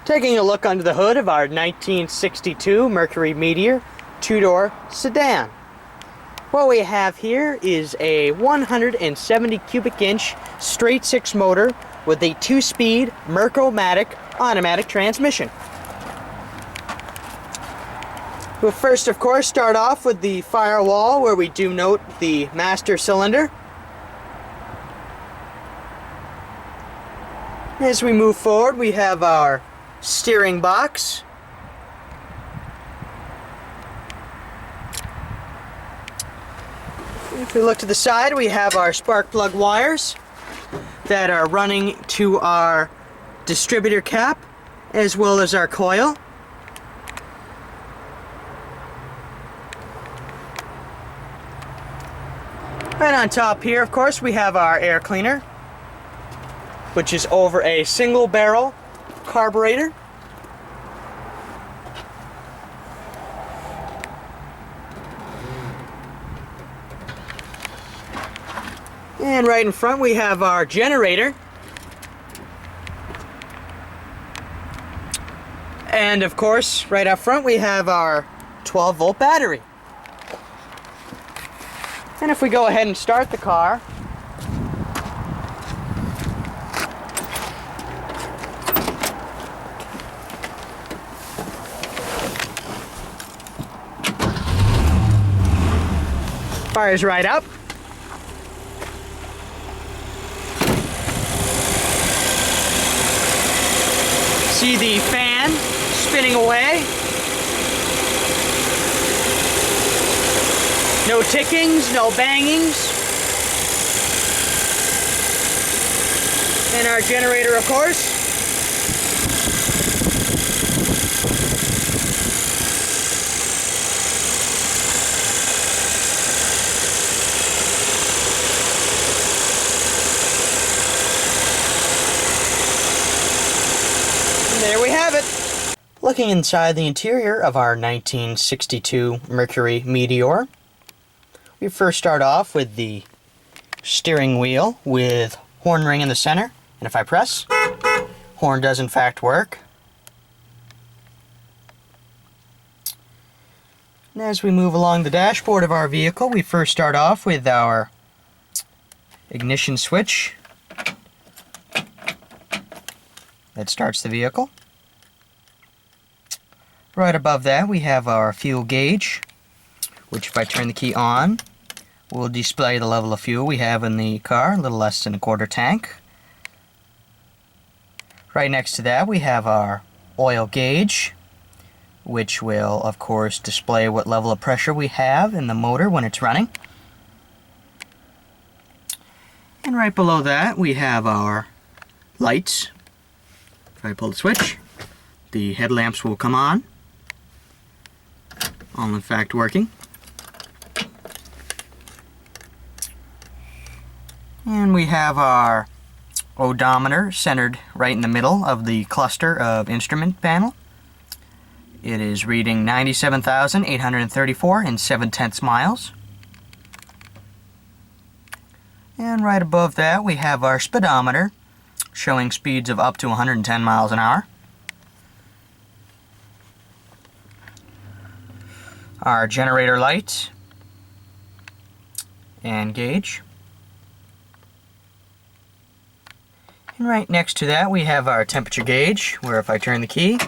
Taking a look under the hood of our 1962 Mercury Meteor two-door sedan. What we have here is a 170 cubic inch straight six motor with a 2-speed Mercury automatic transmission. We'll first, of course, start off with the firewall, where we do note the master cylinder. As we move forward, we have our steering box. If we look to the side, we have our spark plug wires that are running to our distributor cap as well as our coil. Right on top here, of course, we have our air cleaner, which is over a single barrel carburetor. And right in front we have our generator. And of course, right up front we have our 12-volt battery. And if we go ahead and start the car, fires right up. See the fan spinning away. No tickings, no bangings. And our generator, of course. And there we have it. Looking inside the interior of our 1962 Mercury Meteor, we first start off with the steering wheel with horn ring in the center, and if I press, horn does in fact work. And as we move along the dashboard of our vehicle, we first start off with our ignition switch that starts the vehicle. Right above that we have our fuel gauge, which if I turn the key on, will display the level of fuel we have in the car, a little less than a quarter tank. Right next to that we have our oil gauge, which will of course display what level of pressure we have in the motor when it's running. And right below that we have our lights. If I pull the switch, the headlamps will come on. All in fact working. And we have our odometer centered right in the middle of the cluster of instrument panel. It is reading 97,834 and 7/10 miles. And right above that we have our speedometer showing speeds of up to 110 miles an hour. Our generator light and gauge. And right next to that we have our temperature gauge, where if I turn the key,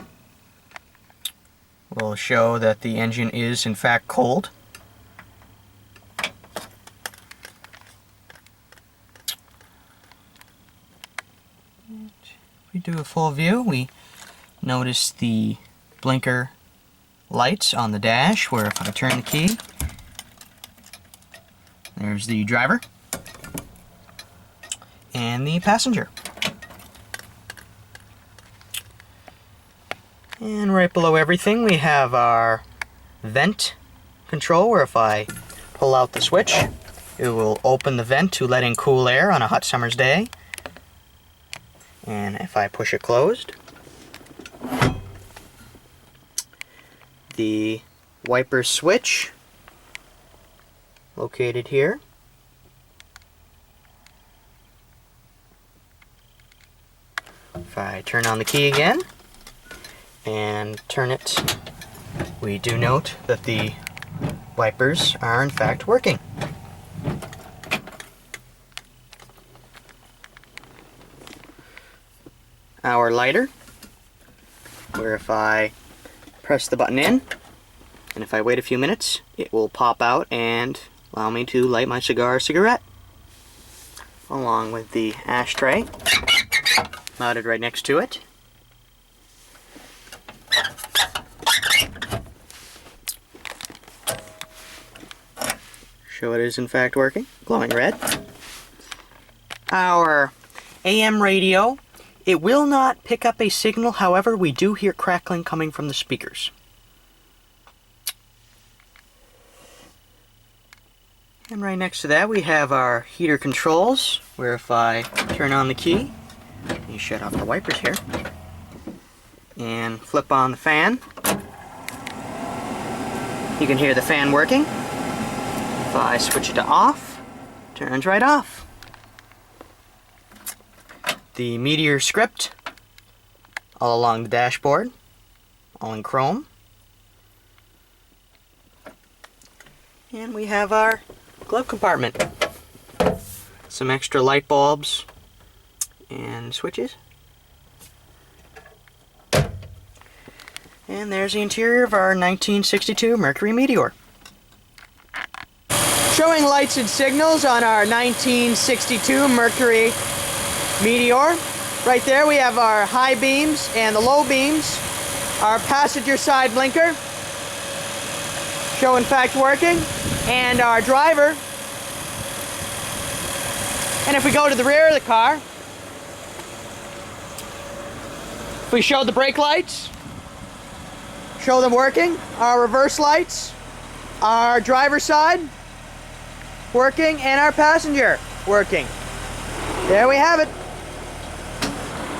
will show that the engine is in fact cold. If we do a full view, we notice the blinker lights on the dash, where if I turn the key, there's the driver and the passenger. And right below everything we have our vent control, where if I pull out the switch, it will open the vent to let in cool air on a hot summer's day. And if I push it closed, the wiper switch located here. If I turn on the key again, and turn it, we do note that the wipers are in fact working. Our lighter, where if I press the button in, and if I wait a few minutes, it will pop out and allow me to light my cigarette, along with the ashtray mounted right next to it. Show it is in fact working, glowing red. Our AM radio, it will not pick up a signal, however we do hear crackling coming from the speakers. And right next to that we have our heater controls, where if I turn on the key, you shut off the wipers here, and flip on the fan, you can hear the fan working. If I switch it to off, it turns right off. The Meteor script all along the dashboard, all in chrome. And we have our glove compartment. Some extra light bulbs and switches. And there's the interior of our 1962 Mercury Meteor. Showing lights and signals on our 1962 Mercury Meteor. Right there we have our high beams and the low beams. Our passenger side blinker, show in fact working, and our driver. And if we go to the rear of the car, if we show the brake lights, show them working, our reverse lights, our driver's side working, and our passenger working. There we have it.